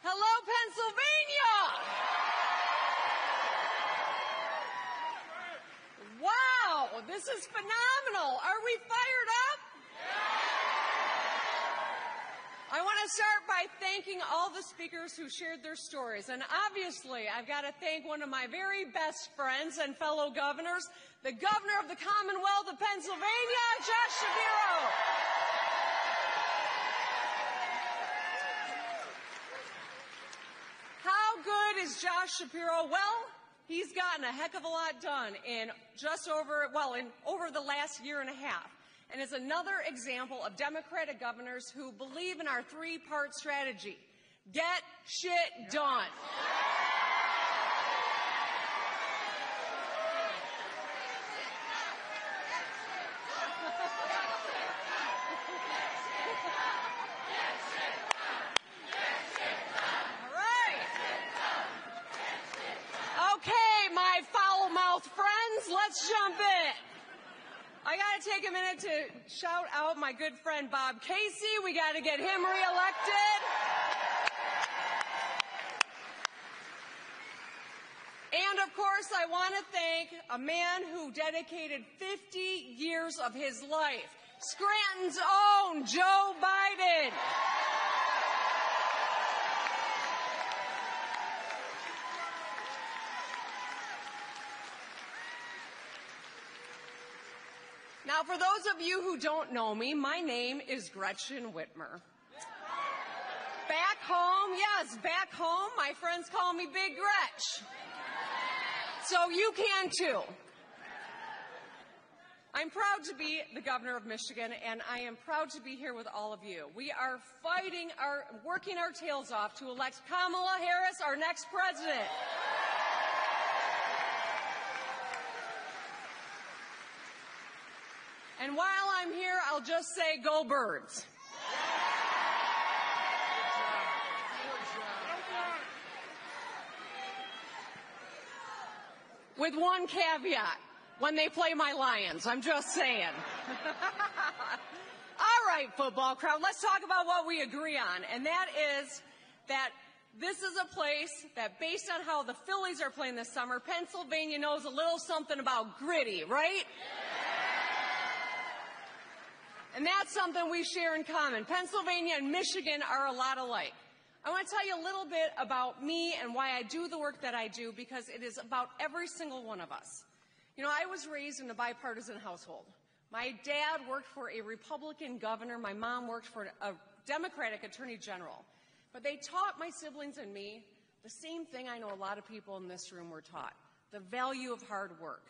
Hello, Pennsylvania! Wow, this is phenomenal. Are we fired up? I want to start by thanking all the speakers who shared their stories. And obviously, I've got to thank one of my very best friends and fellow governors, the governor of the Commonwealth of Pennsylvania, Josh Shapiro. How good is Josh Shapiro? Well, he's gotten a heck of a lot done in over the last year and a half. And is another example of Democratic governors who believe in our three-part strategy. Get shit done. All right. Okay, my foul-mouthed friends, let's jump in. I got to take a minute to shout out my good friend Bob Casey. We got to get him reelected. And of course, I want to thank a man who dedicated 50 years of his life, Scranton's own Joe Biden. Now, for those of you who don't know me, my name is Gretchen Whitmer. Back home, my friends call me Big Gretch. So you can too. I'm proud to be the governor of Michigan, and I am proud to be here with all of you. We are working our tails off to elect Kamala Harris, our next president. And while I'm here, I'll just say, go Birds. With one caveat, when they play my Lions, I'm just saying. All right, football crowd, let's talk about what we agree on, and that is that this is a place that, based on how the Phillies are playing this summer, Pennsylvania knows a little something about gritty, right? And that's something we share in common. Pennsylvania and Michigan are a lot alike. I want to tell you a little bit about me and why I do the work that I do, because it is about every single one of us. You know, I was raised in a bipartisan household. My dad worked for a Republican governor. My mom worked for a Democratic attorney general. But they taught my siblings and me the same thing I know a lot of people in this room were taught, the value of hard work.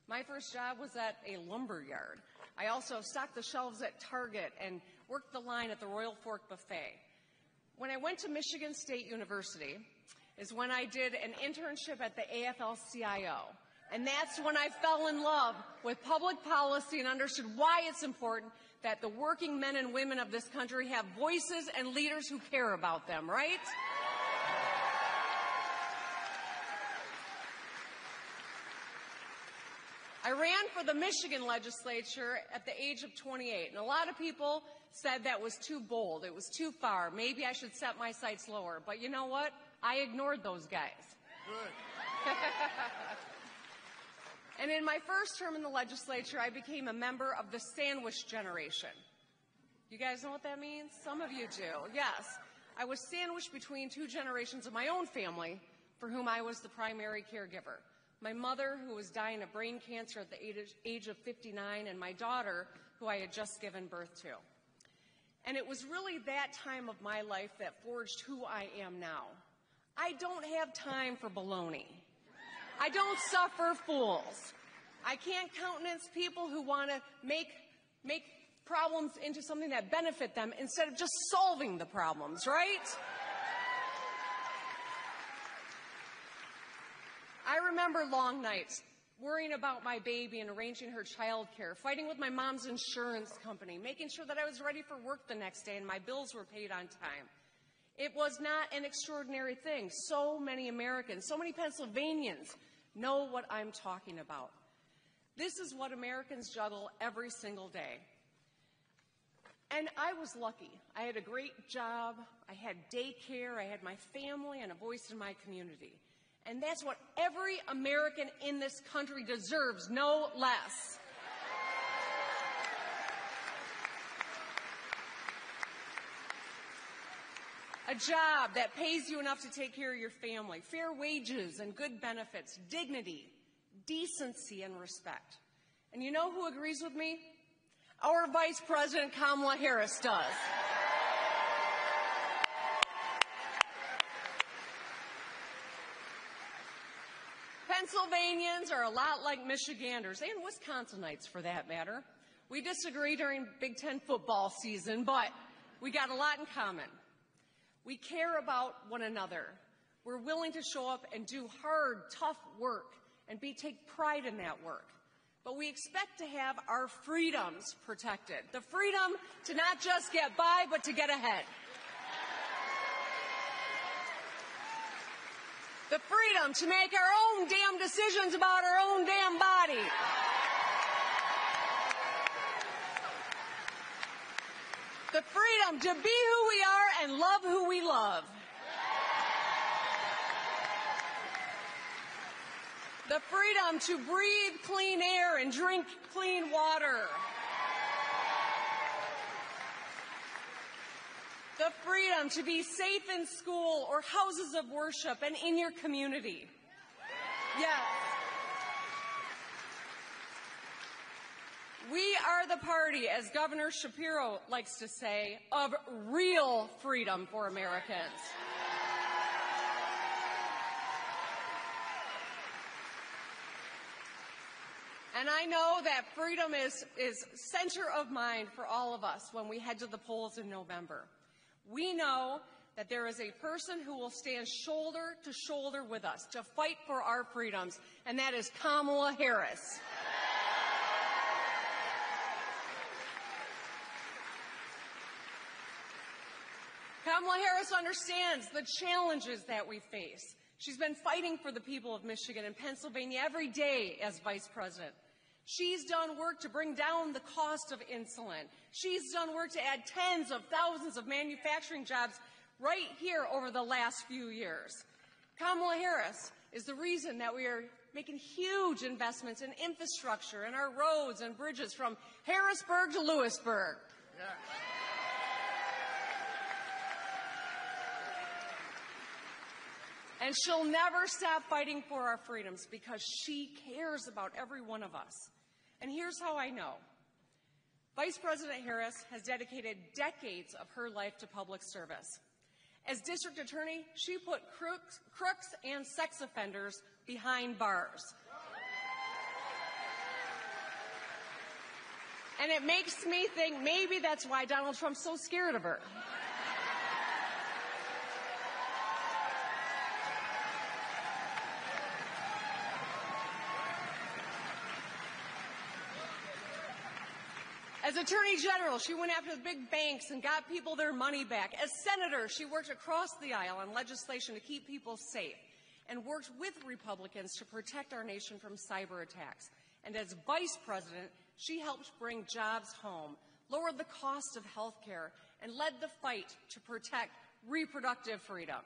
My first job was at a lumber yard. I also stocked the shelves at Target and worked the line at the Royal Fork Buffet. When I went to Michigan State University is when I did an internship at the AFL-CIO. And that's when I fell in love with public policy and understood why it's important that the working men and women of this country have voices and leaders who care about them, right? I ran for the Michigan legislature at the age of 28, and a lot of people said that was too bold. It was too far. Maybe I should set my sights lower. But you know what? I ignored those guys. Good. And in my first term in the legislature, I became a member of the sandwich generation. You guys know what that means? Some of you do. Yes. I was sandwiched between two generations of my own family for whom I was the primary caregiver. My mother, who was dying of brain cancer at the age of 59, and my daughter, who I had just given birth to. And it was really that time of my life that forged who I am now. I don't have time for baloney. I don't suffer fools. I can't countenance people who want to make problems into something that benefit them instead of just solving the problems, right? I remember long nights, worrying about my baby and arranging her child care, fighting with my mom's insurance company, making sure that I was ready for work the next day and my bills were paid on time. It was not an extraordinary thing. So many Americans, so many Pennsylvanians know what I'm talking about. This is what Americans juggle every single day. And I was lucky. I had a great job, I had daycare, I had my family, and a voice in my community. And that's what every American in this country deserves, no less. A job that pays you enough to take care of your family, fair wages and good benefits, dignity, decency, and respect. And you know who agrees with me? Our Vice President Kamala Harris does. Pennsylvanians are a lot like Michiganders, and Wisconsinites for that matter. We disagree during Big Ten football season, but we got a lot in common. We care about one another. We're willing to show up and do hard, tough work and take pride in that work. But we expect to have our freedoms protected. The freedom to not just get by, but to get ahead. The freedom to make our own damn decisions about our own damn body. The freedom to be who we are and love who we love. The freedom to breathe clean air and drink clean water. The freedom to be safe in school or houses of worship and in your community. Yes. We are the party, as Governor Shapiro likes to say, of real freedom for Americans. And I know that freedom is center of mind for all of us when we head to the polls in November. We know that there is a person who will stand shoulder to shoulder with us to fight for our freedoms, and that is Kamala Harris. Kamala Harris understands the challenges that we face. She's been fighting for the people of Michigan and Pennsylvania every day as vice president. She's done work to bring down the cost of insulin. She's done work to add tens of thousands of manufacturing jobs right here over the last few years. Kamala Harris is the reason that we are making huge investments in infrastructure and our roads and bridges from Harrisburg to Lewisburg. Yeah. And she'll never stop fighting for our freedoms because she cares about every one of us. And here's how I know. Vice President Harris has dedicated decades of her life to public service. As district attorney, she put crooks and sex offenders behind bars. And it makes me think maybe that's why Donald Trump's so scared of her. As Attorney General, she went after the big banks and got people their money back. As Senator, she worked across the aisle on legislation to keep people safe and worked with Republicans to protect our nation from cyber attacks. And as Vice President, she helped bring jobs home, lowered the cost of health care, and led the fight to protect reproductive freedom.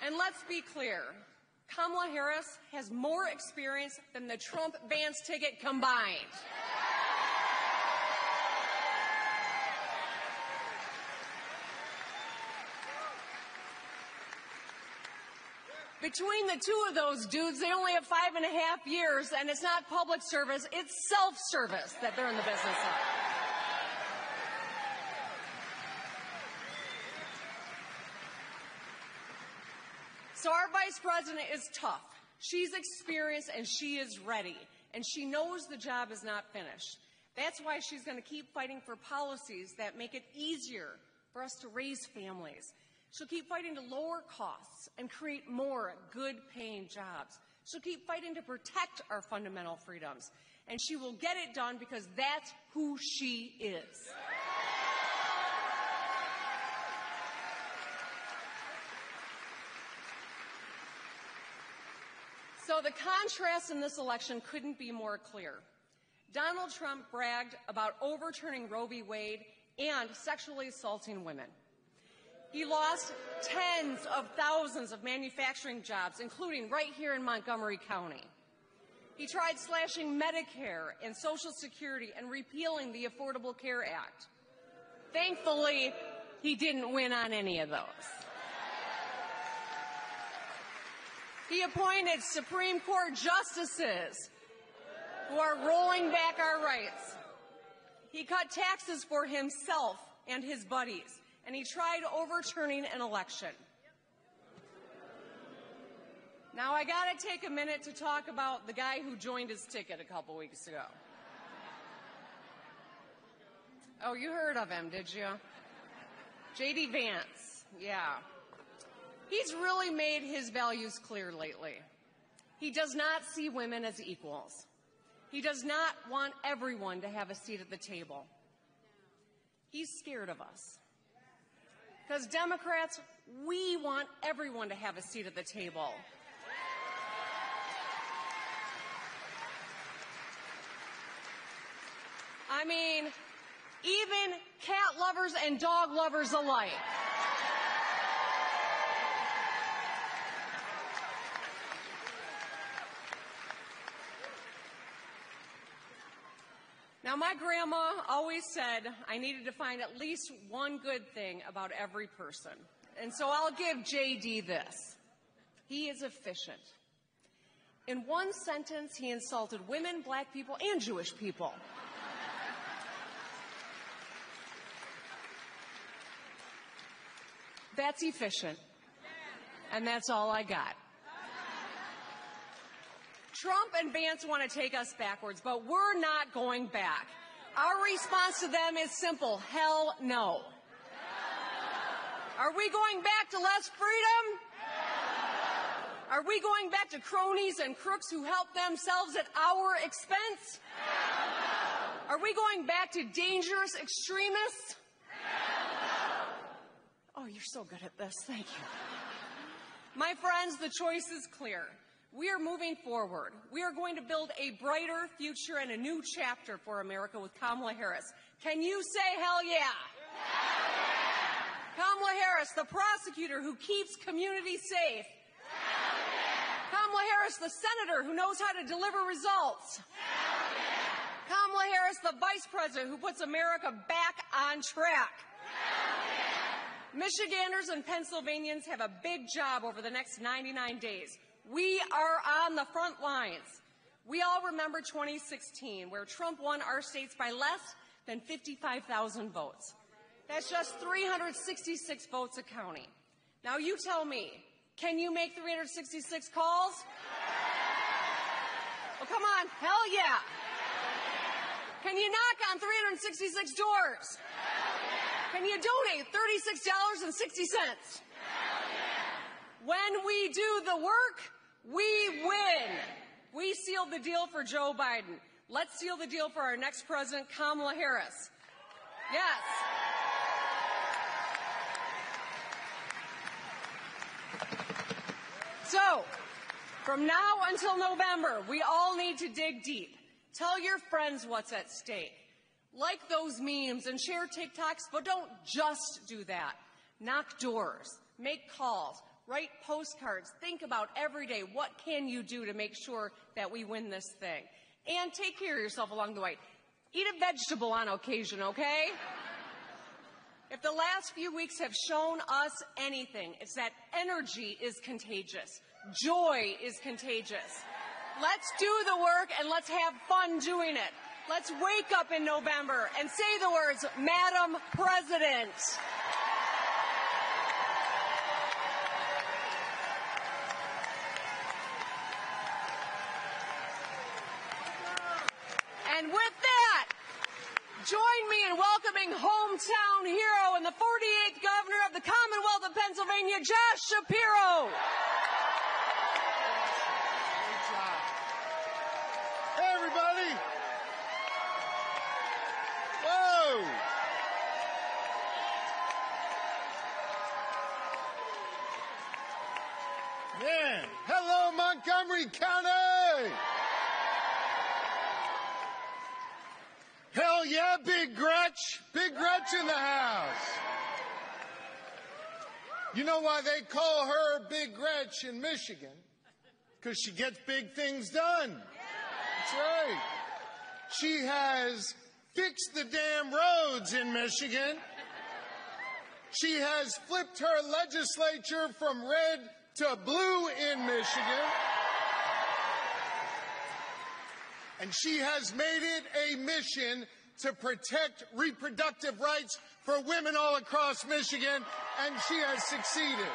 And let's be clear, Kamala Harris has more experience than the Trump Vance ticket combined. Between the two of those dudes, they only have 5.5 years, and it's not public service, it's self-service that they're in the business of. So our vice president is tough. She's experienced and she is ready. And she knows the job is not finished. That's why she's going to keep fighting for policies that make it easier for us to raise families. She'll keep fighting to lower costs and create more good-paying jobs. She'll keep fighting to protect our fundamental freedoms. And she will get it done because that's who she is. So So the contrast in this election couldn't be more clear. Donald Trump bragged about overturning Roe v. Wade and sexually assaulting women. He lost tens of thousands of manufacturing jobs, including right here in Montgomery County. He tried slashing Medicare and Social Security and repealing the Affordable Care Act. Thankfully, he didn't win on any of those. He appointed Supreme Court justices who are rolling back our rights. He cut taxes for himself and his buddies, and he tried overturning an election. Now, I got to take a minute to talk about the guy who joined his ticket a couple weeks ago. Oh, you heard of him, did you? J.D. Vance, yeah. He's really made his values clear lately. He does not see women as equals. He does not want everyone to have a seat at the table. He's scared of us. Because Democrats, we want everyone to have a seat at the table. I mean, even cat lovers and dog lovers alike. Now, my grandma always said I needed to find at least one good thing about every person. And so I'll give J.D. this. He is efficient. In one sentence, he insulted women, black people, and Jewish people. That's efficient. And that's all I got. Trump and Vance want to take us backwards, but we're not going back. Our response to them is simple: hell no. Are we going back to less freedom? Are we going back to cronies and crooks who help themselves at our expense? Are we going back to dangerous extremists? Oh, you're so good at this. Thank you. My friends, the choice is clear. We are moving forward. We are going to build a brighter future and a new chapter for America with Kamala Harris. Can you say hell yeah? Hell yeah! Kamala Harris, the prosecutor who keeps communities safe. Hell yeah! Kamala Harris, the senator who knows how to deliver results. Hell yeah! Kamala Harris, the vice president who puts America back on track. Hell yeah! Michiganders and Pennsylvanians have a big job over the next 99 days. We are on the front lines. We all remember 2016, where Trump won our states by less than 55,000 votes. That's just 366 votes a county. Now you tell me, can you make 366 calls? Well, come on, hell yeah. Can you knock on 366 doors? Can you donate $36.60? When we do the work, we win. We sealed the deal for Joe Biden. Let's seal the deal for our next president, Kamala Harris. Yes. So, from now until November, we all need to dig deep. Tell your friends what's at stake. Like those memes and share TikToks, but don't just do that. Knock doors, make calls, write postcards, think about every day what can you do to make sure that we win this thing. And take care of yourself along the way. Eat a vegetable on occasion, okay? If the last few weeks have shown us anything, it's that energy is contagious. Joy is contagious. Let's do the work and let's have fun doing it. Let's wake up in November and say the words, Madam President. And with that, join me in welcoming hometown hero and the 48th governor of the Commonwealth of Pennsylvania, Josh Shapiro. Good job. Hey, everybody. Whoa. Man, hello, Montgomery Miami-Dade County. Hell yeah, Big Gretch. Big Gretch in the house. You know why they call her Big Gretch in Michigan? Because she gets big things done. That's right. She has fixed the damn roads in Michigan. She has flipped her legislature from red to blue in Michigan. And she has made it a mission to protect reproductive rights for women all across Michigan, and she has succeeded.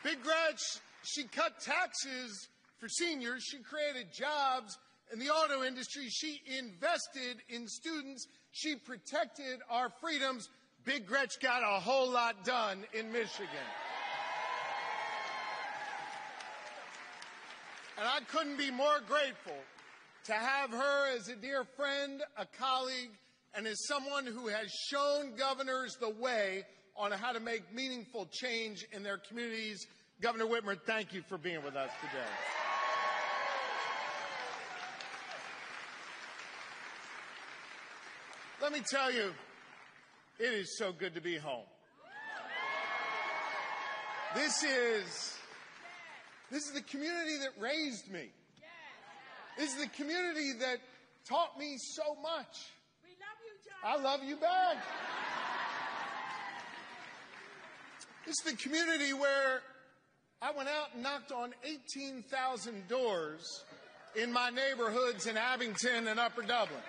Big Gretch, she cut taxes for seniors. She created jobs in the auto industry. She invested in students. She protected our freedoms. Big Gretch got a whole lot done in Michigan. And I couldn't be more grateful to have her as a dear friend, a colleague, and as someone who has shown governors the way on how to make meaningful change in their communities. Governor Whitmer, thank you for being with us today. Let me tell you, it is so good to be home. This is the community that raised me. This is the community that taught me so much. We love you, John. I love you back. This is the community where I went out and knocked on 18,000 doors in my neighborhoods in Abington and Upper Dublin.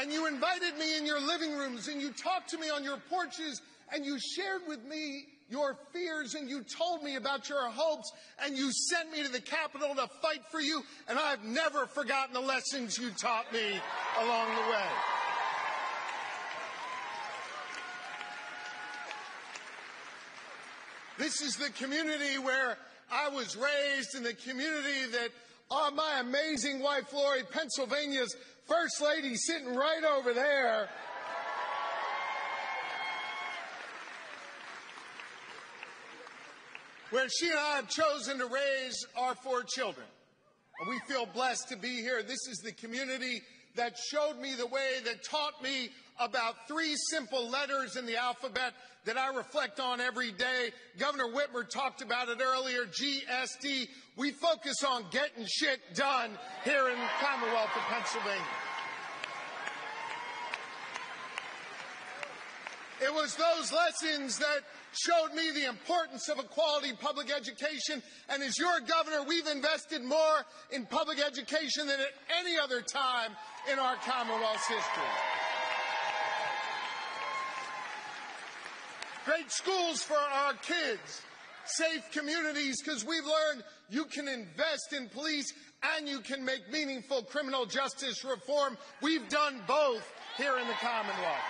And you invited me in your living rooms, and you talked to me on your porches, and you shared with me your fears, and you told me about your hopes, and you sent me to the Capitol to fight for you, and I've never forgotten the lessons you taught me along the way. This is the community where I was raised, in the community that my amazing wife, Lori, Pennsylvania's First Lady, sitting right over there. Where she and I have chosen to raise our 4 children. And we feel blessed to be here. This is the community that showed me the way, that taught me about 3 simple letters in the alphabet that I reflect on every day. Governor Whitmer talked about it earlier, GSD. We focus on getting shit done here in the Commonwealth of Pennsylvania. It was those lessons that showed me the importance of a quality public education. And as your governor, we've invested more in public education than at any other time in our Commonwealth's history. Great schools for our kids, safe communities, because we've learned you can invest in police and you can make meaningful criminal justice reform. We've done both here in the Commonwealth.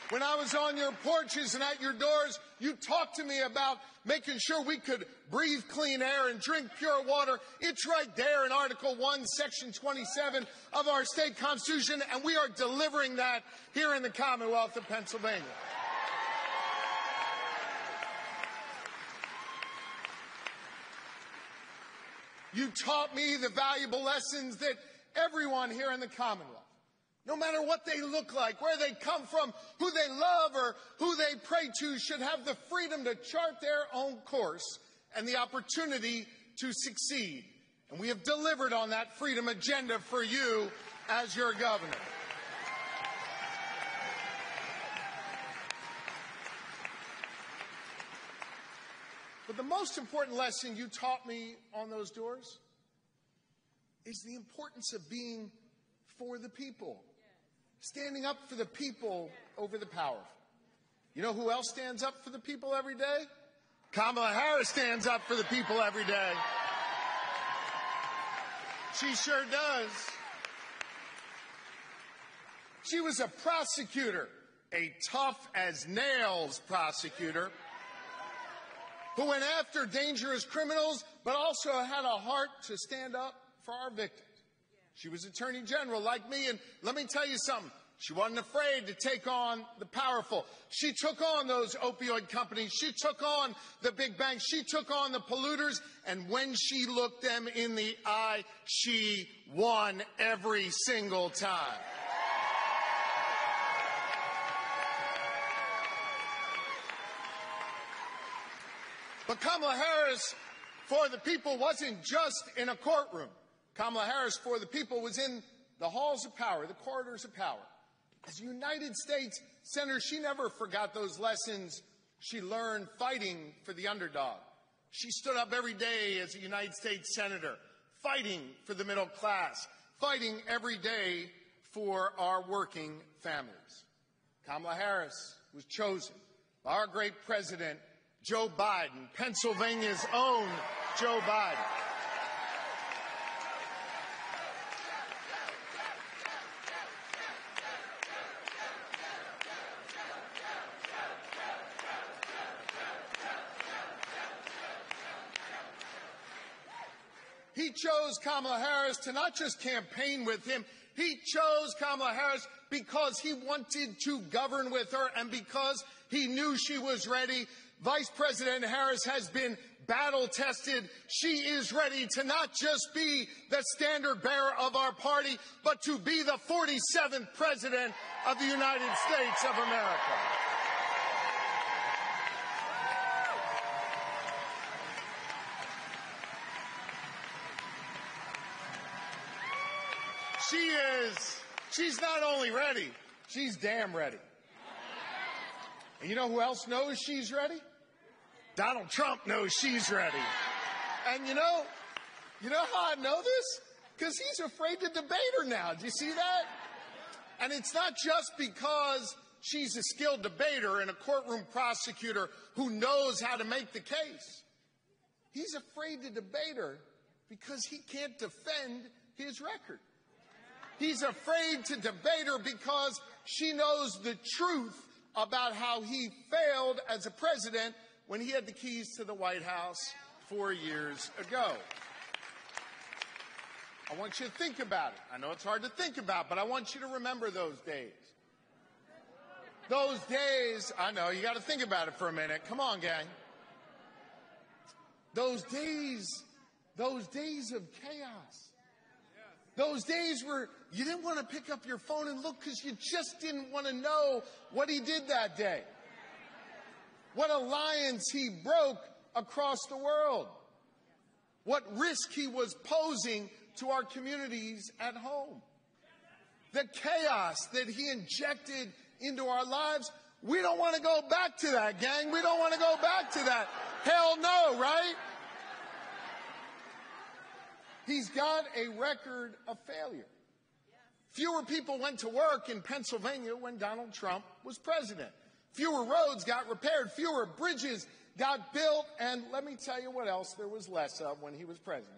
When I was on your porches and at your doors, you talked to me about making sure we could breathe clean air and drink pure water. It's right there in Article 1, Section 27 of our state constitution, and we are delivering that here in the Commonwealth of Pennsylvania. You taught me the valuable lessons that everyone here in the Commonwealth, no matter what they look like, where they come from, who they love or who they pray to, should have the freedom to chart their own course and the opportunity to succeed. And we have delivered on that freedom agenda for you as your governor. But the most important lesson you taught me on those doors is the importance of being for the people. Standing up for the people over the powerful. You know who else stands up for the people every day? Kamala Harris stands up for the people every day. She sure does. She was a prosecutor, a tough-as-nails prosecutor, who went after dangerous criminals, but also had a heart to stand up for our victims. She was Attorney General like me, and let me tell you something. She wasn't afraid to take on the powerful. She took on those opioid companies. She took on the big banks. She took on the polluters. And when she looked them in the eye, she won every single time. But Kamala Harris, for the people, wasn't just in a courtroom. Kamala Harris, for the people, was in the halls of power, the corridors of power. As a United States Senator, she never forgot those lessons she learned fighting for the underdog. She stood up every day as a United States Senator, fighting for the middle class, fighting every day for our working families. Kamala Harris was chosen by our great president, Joe Biden, Pennsylvania's own Joe Biden. He chose Kamala Harris to not just campaign with him. He chose Kamala Harris because he wanted to govern with her and because he knew she was ready. Vice President Harris has been battle-tested. She is ready to not just be the standard bearer of our party, but to be the 47th President of the United States of America. She's not only ready, she's damn ready. And you know who else knows she's ready? Donald Trump knows she's ready. And you know how I know this? Because he's afraid to debate her now. Do you see that? And it's not just because she's a skilled debater and a courtroom prosecutor who knows how to make the case. He's afraid to debate her because he can't defend his record. He's afraid to debate her because she knows the truth about how he failed as a president when he had the keys to the White House 4 years ago. I want you to think about it. I know it's hard to think about, but I want you to remember those days. Those days, I know, you got to think about it for a minute. Come on, gang. Those days of chaos. Those days where you didn't want to pick up your phone and look because you just didn't want to know what he did that day. What alliance he broke across the world. What risk he was posing to our communities at home. The chaos that he injected into our lives. We don't want to go back to that, gang. We don't want to go back to that. Hell no, right? He's got a record of failure. Fewer people went to work in Pennsylvania when Donald Trump was president. Fewer roads got repaired. Fewer bridges got built. And let me tell you what else there was less of when he was president.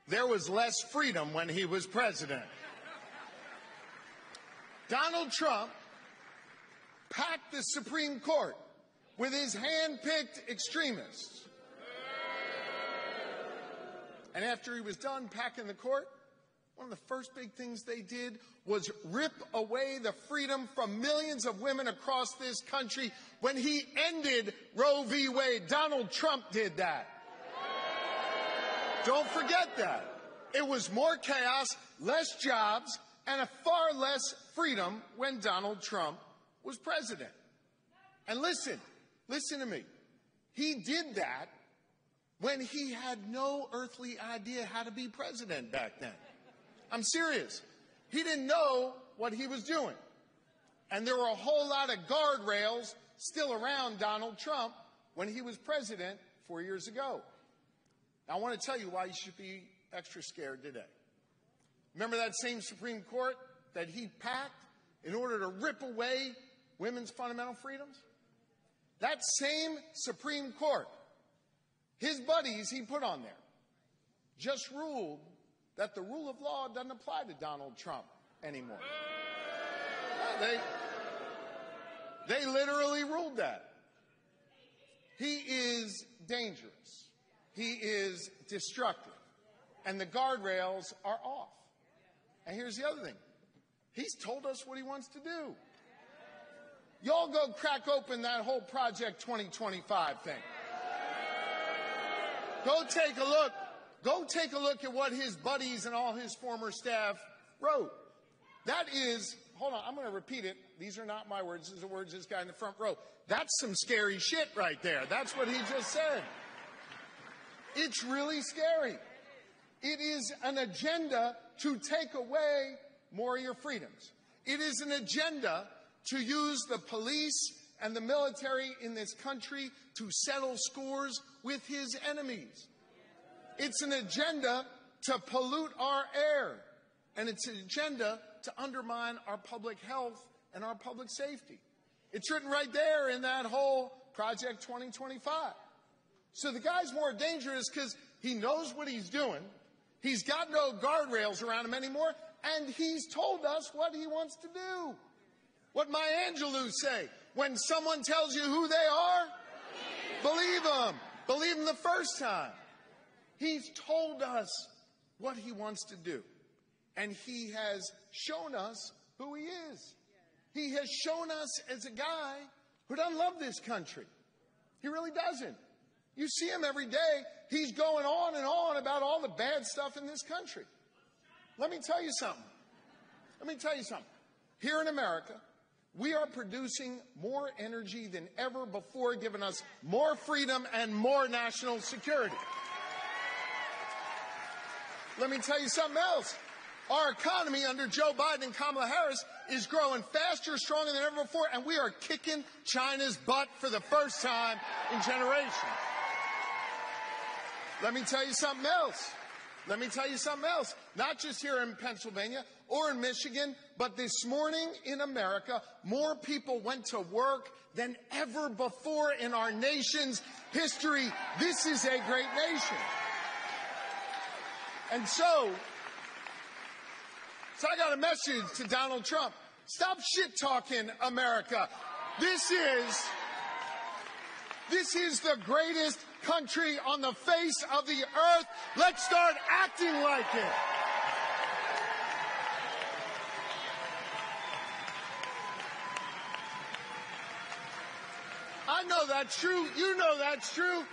There was less freedom when he was president. Donald Trump packed the Supreme Court with his hand-picked extremists. And after he was done packing the court, one of the first big things they did was rip away the freedom from millions of women across this country. When he ended Roe v. Wade, Donald Trump did that. Don't forget that. It was more chaos, less jobs, and a far less freedom when Donald Trump was president. And listen to me. He did that when he had no earthly idea how to be president back then. I'm serious. He didn't know what he was doing. And there were a whole lot of guardrails still around Donald Trump when he was president 4 years ago. Now, I want to tell you why you should be extra scared today. Remember that same Supreme Court that he packed in order to rip away women's fundamental freedoms? That same Supreme Court, his buddies he put on there, just ruled that the rule of law doesn't apply to Donald Trump anymore. They literally ruled that. He is dangerous. He is destructive. And the guardrails are off. And here's the other thing. He's told us what he wants to do. Y'all go crack open that whole Project 2025 thing. Go take a look. Go take a look at what his buddies and all his former staff wrote. That is, hold on, I'm going to repeat it. These are not my words. These are words of this guy in the front row. That's some scary shit right there. That's what he just said. It's really scary. It is an agenda to take away more of your freedoms. It is an agenda to use the police and the military in this country to settle scores with his enemies. It's an agenda to pollute our air. And it's an agenda to undermine our public health and our public safety. It's written right there in that whole Project 2025. So the guy's more dangerous because he knows what he's doing. He's got no guardrails around him anymore, and he's told us what he wants to do. What Maya Angelou say, when someone tells you who they are, believe them. Believe them the first time. He's told us what he wants to do, and he has shown us who he is. He has shown us as a guy who doesn't love this country. He really doesn't. You see him every day. He's going on and on about all the bad stuff in this country. Let me tell you something. Here in America, we are producing more energy than ever before, giving us more freedom and more national security. Let me tell you something else. Our economy under Joe Biden and Kamala Harris is growing faster, stronger than ever before, and we are kicking China's butt for the first time in generations. Let me tell you something else. Not just here in Pennsylvania or in Michigan, but this morning in America, more people went to work than ever before in our nation's history. This is a great nation. And so I got a message to Donald Trump. Stop shit-talking America. This is the greatest country on the face of the earth. Let's start acting like it. I know that's true. You know that's true.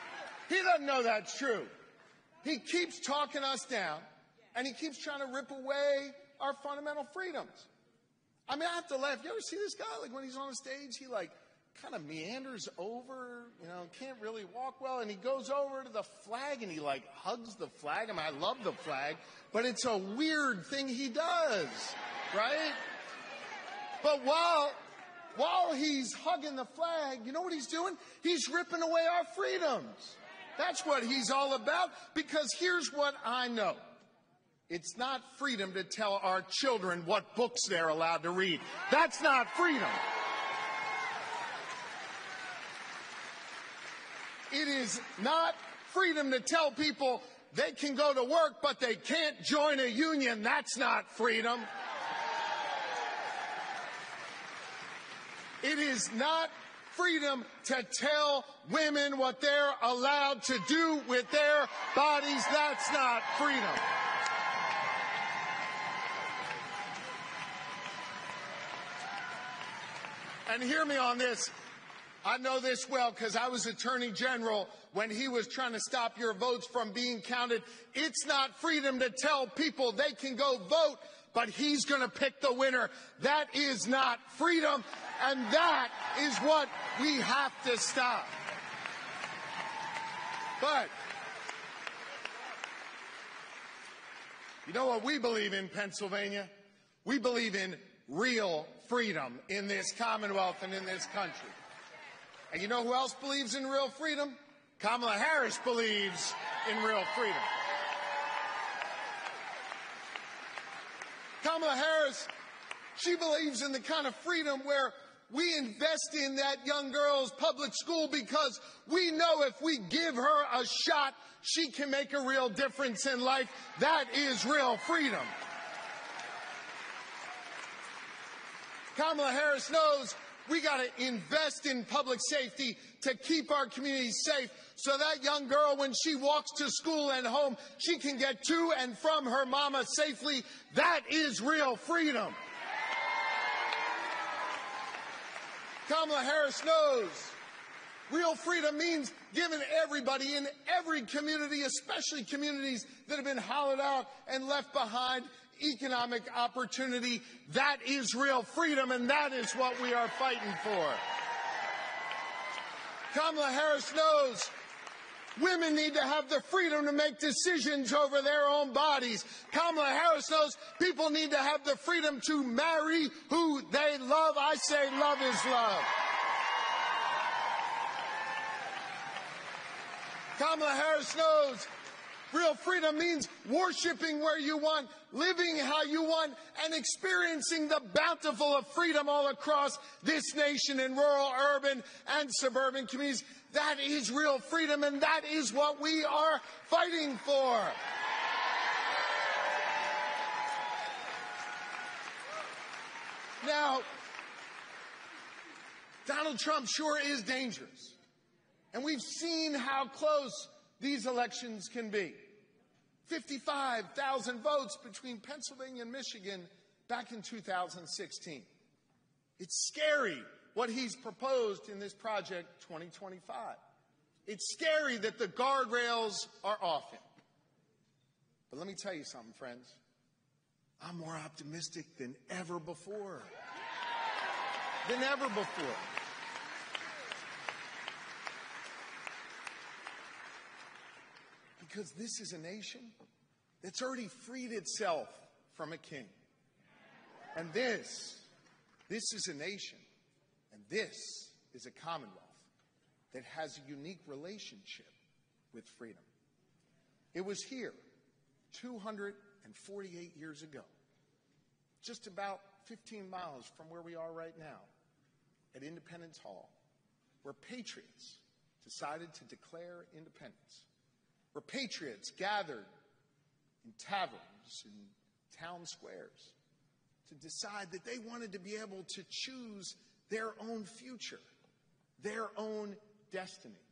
He doesn't know that's true. He keeps talking us down, and he keeps trying to rip away our fundamental freedoms. I mean, I have to laugh. You ever see this guy? Like, when he's on the stage, he, like, kind of meanders over, can't really walk well, and he goes over to the flag, and he, like, hugs the flag. I mean, I love the flag, but it's a weird thing he does, right? But while he's hugging the flag, you know what he's doing? He's ripping away our freedoms. That's what he's all about, because here's what I know. It's not freedom to tell our children what books they're allowed to read. That's not freedom. It is not freedom to tell people they can go to work, but they can't join a union. That's not freedom. It is not freedom to tell women what they're allowed to do with their bodies. That's not freedom. And hear me on this. I know this well because I was Attorney General when he was trying to stop your votes from being counted. It's not freedom to tell people they can go vote, but he's going to pick the winner. That is not freedom, and that is what we have to stop. But you know what we believe in, Pennsylvania? We believe in real freedom in this Commonwealth and in this country. And you know who else believes in real freedom? Kamala Harris believes in real freedom. Kamala Harris, she believes in the kind of freedom where we invest in that young girl's public school because we know if we give her a shot, she can make a real difference in life. That is real freedom. Kamala Harris knows We got to invest in public safety to keep our communities safe so that young girl, when she walks to school and home, she can get to and from her mama safely. That is real freedom. Kamala Harris knows real freedom means giving everybody in every community, especially communities that have been hollowed out and left behind, economic opportunity. That is real freedom, and that is what we are fighting for. Kamala Harris knows women need to have the freedom to make decisions over their own bodies. Kamala Harris knows people need to have the freedom to marry who they love. I say love is love. Kamala Harris knows real freedom means worshiping where you want, living how you want, and experiencing the bountiful of freedom all across this nation in rural, urban, and suburban communities. That is real freedom, and that is what we are fighting for. Now, Donald Trump sure is dangerous. And we've seen how close these elections can be. 55,000 votes between Pennsylvania and Michigan back in 2016. It's scary what he's proposed in this project 2025. It's scary that the guardrails are off him. But let me tell you something, friends. I'm more optimistic than ever before. Than ever before. Because this is a nation that's already freed itself from a king. And this is a nation, and this is a commonwealth that has a unique relationship with freedom. It was here 248 years ago, just about 15 miles from where we are right now, at Independence Hall, where patriots decided to declare independence. Where patriots gathered in taverns and town squares to decide that they wanted to be able to choose their own future, their own destiny.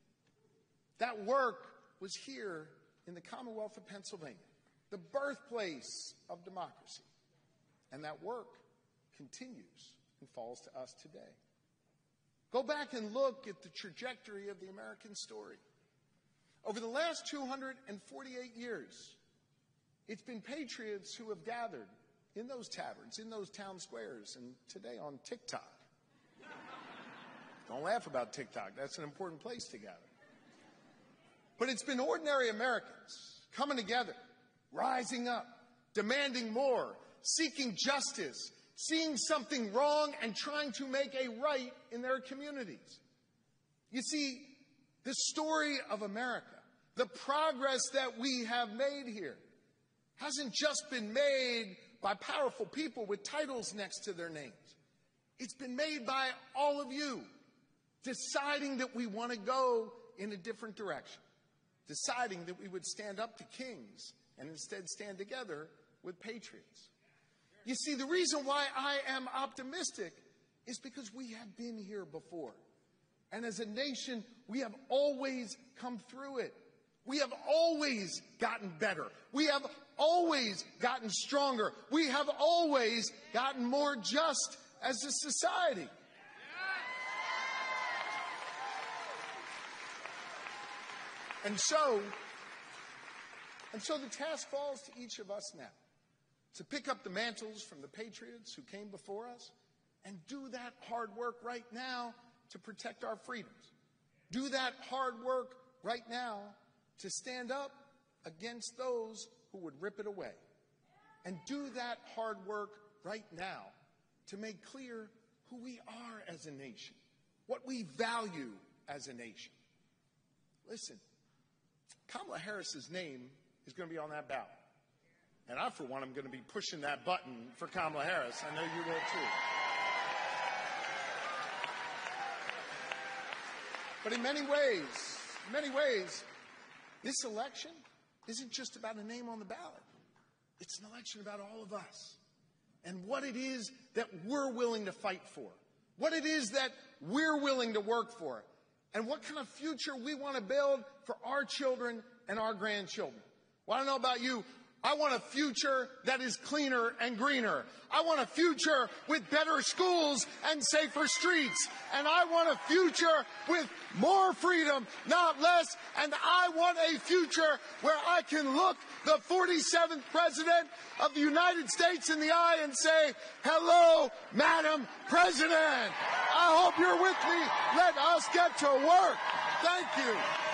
That work was here in the Commonwealth of Pennsylvania, the birthplace of democracy. And that work continues and falls to us today. Go back and look at the trajectory of the American story. Over the last 248 years, it's been patriots who have gathered in those taverns, in those town squares, and today on TikTok. Don't laugh about TikTok. That's an important place to gather. But it's been ordinary Americans coming together, rising up, demanding more, seeking justice, seeing something wrong, and trying to make a right in their communities. You see, the story of America, the progress that we have made here, hasn't just been made by powerful people with titles next to their names. It's been made by all of you, deciding that we want to go in a different direction, deciding that we would stand up to kings and instead stand together with patriots. You see, the reason why I am optimistic is because we have been here before. And as a nation, we have always come through it. We have always gotten better. We have always gotten stronger. We have always gotten more just as a society. And so the task falls to each of us now to pick up the mantles from the patriots who came before us and do that hard work right now to protect our freedoms. Do that hard work right now to stand up against those who would rip it away. And do that hard work right now to make clear who we are as a nation, what we value as a nation. Listen, Kamala Harris's name is going to be on that ballot. And I, for one, am going to be pushing that button for Kamala Harris. I know you will, too. But in many ways, this election isn't just about a name on the ballot. It's an election about all of us and what it is that we're willing to fight for, what it is that we're willing to work for, and what kind of future we want to build for our children and our grandchildren. Well, I don't know about you. I want a future that is cleaner and greener. I want a future with better schools and safer streets. And I want a future with more freedom, not less. And I want a future where I can look the 47th President of the United States in the eye and say, "Hello, Madam President." I hope you're with me. Let us get to work. Thank you.